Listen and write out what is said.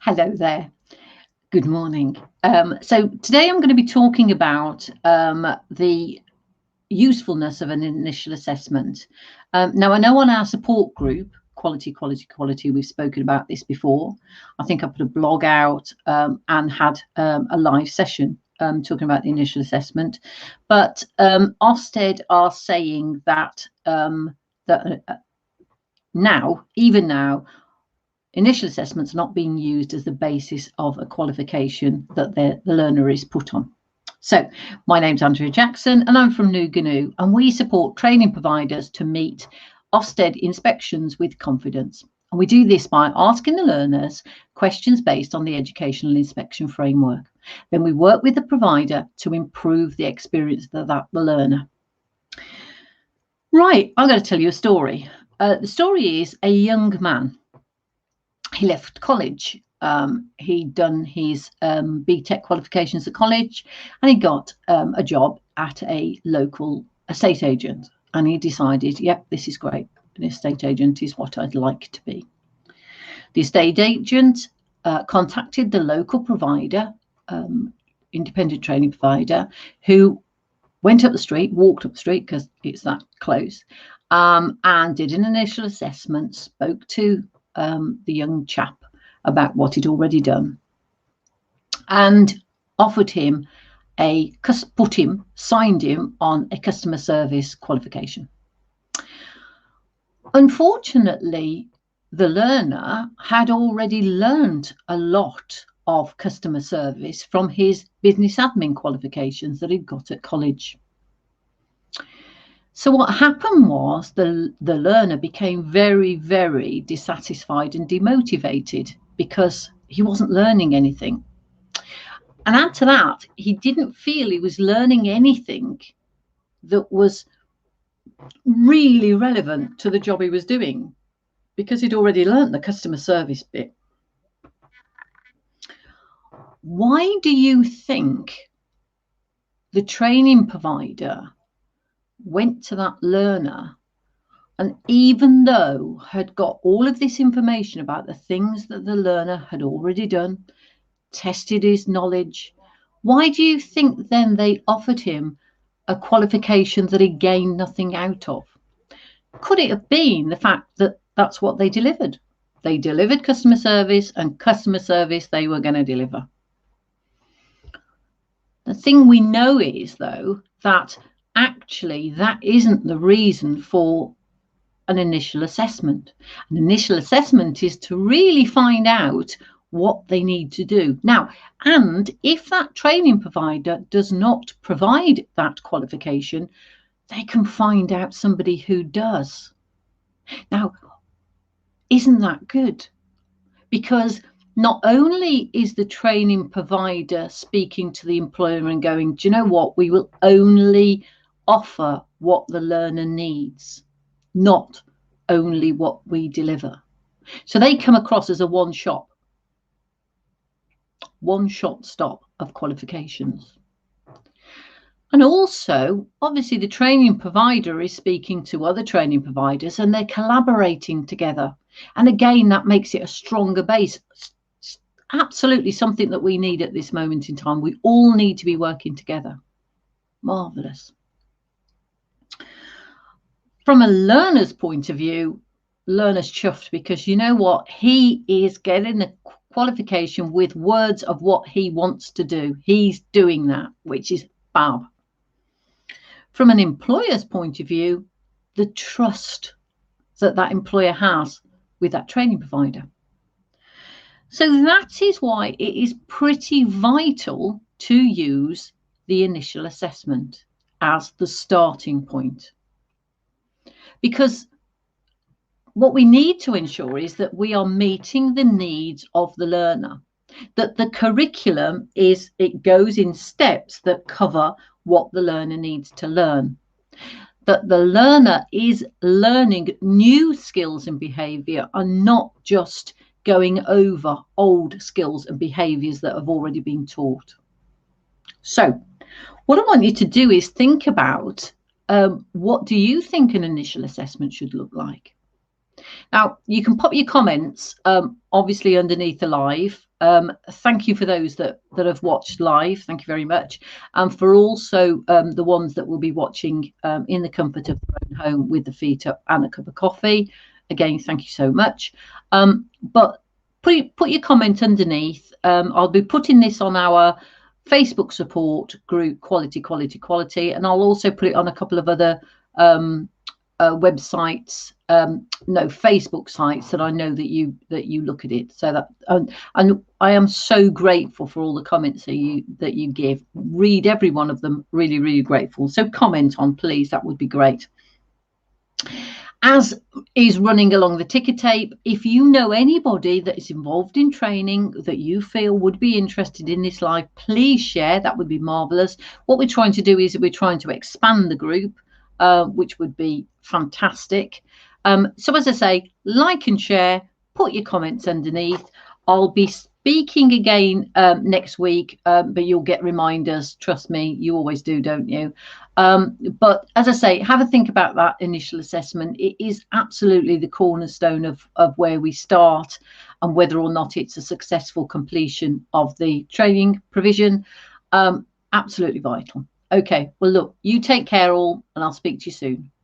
Hello there. Good morning. So today I'm going to be talking about the usefulness of an initial assessment. Now, I know on our support group, Quality, we've spoken about this before. I think I put a blog out and had a live session talking about the initial assessment. But Ofsted are saying that, even now, initial assessments are not being used as the basis of a qualification that the learner is put on. So my name's Andrea Jackson and I'm from New Gnu, and we support training providers to meet Ofsted inspections with confidence. And we do this by asking the learners questions based on the educational inspection framework. Then we work with the provider to improve the experience of the learner. Right, I'm going to tell you a story. The story is a young man. He left college. He'd done his BTEC qualifications at college, and he got a job at a local estate agent. And he decided, yep, this is great. An estate agent is what I'd like to be. The estate agent contacted the local provider, independent training provider, who went up the street, walked up the street because it's that close, and did an initial assessment, spoke to the young chap about what he'd already done, and offered him signed him on a customer service qualification. Unfortunately, the learner had already learned a lot of customer service from his business admin qualifications that he'd got at college. So what happened was the learner became very, very dissatisfied and demotivated because he wasn't learning anything. And add to that, he didn't feel he was learning anything that was really relevant to the job he was doing because he'd already learned the customer service bit. Why do you think the training provider went to that learner, and even though had got all of this information about the things that the learner had already done, tested his knowledge, why do you think then they offered him a qualification that he gained nothing out of? Could it have been the fact that that's what they delivered? They delivered customer service, and customer service they were going to deliver. The thing we know is, though, that actually that isn't the reason for an initial assessment. An initial assessment is to really find out what they need to do. Now, and if that training provider does not provide that qualification, they can find out somebody who does. Now, isn't that good? Because not only is the training provider speaking to the employer and going, do you know what, we will only offer what the learner needs, not only what we deliver. So they come across as a one-shot stop of qualifications. And also, obviously, the training provider is speaking to other training providers and they're collaborating together. And again, that makes it a stronger base. Absolutely something that we need at this moment in time. We all need to be working together. Marvellous. From a learner's point of view, learner's chuffed because you know what? He is getting a qualification with words of what he wants to do. He's doing that, which is fab. From an employer's point of view, the trust that that employer has with that training provider. So that is why it is pretty vital to use the initial assessment as the starting point. Because what we need to ensure is that we are meeting the needs of the learner, that the curriculum it goes in steps that cover what the learner needs to learn, that the learner is learning new skills and behaviour and not just going over old skills and behaviours that have already been taught. So what I want you to do is think about what do you think an initial assessment should look like? Now, you can pop your comments, obviously, underneath the live. Thank you for those that have watched live. Thank you very much. And for also the ones that will be watching in the comfort of their own home with the feet up and a cup of coffee. Again, thank you so much. But put your comment underneath. I'll be putting this on our Facebook support group, Quality, and I'll also put it on a couple of other websites, no, Facebook sites that I know that you look at it. So that and I am so grateful for all the comments that you give. Read every one of them. Really, really grateful. So comment on, please. That would be great. As is running along the ticker tape, if you know anybody that is involved in training that you feel would be interested in this live, please share. That would be marvelous. What we're trying to do is we're trying to expand the group, which would be fantastic. So as I say, like and share, put your comments underneath. I'll be speaking again next week, but you'll get reminders. Trust me, you always do, don't you? But as I say, have a think about that initial assessment. It is absolutely the cornerstone of where we start and whether or not it's a successful completion of the training provision. Absolutely vital. Okay, well, look, you take care all, and I'll speak to you soon.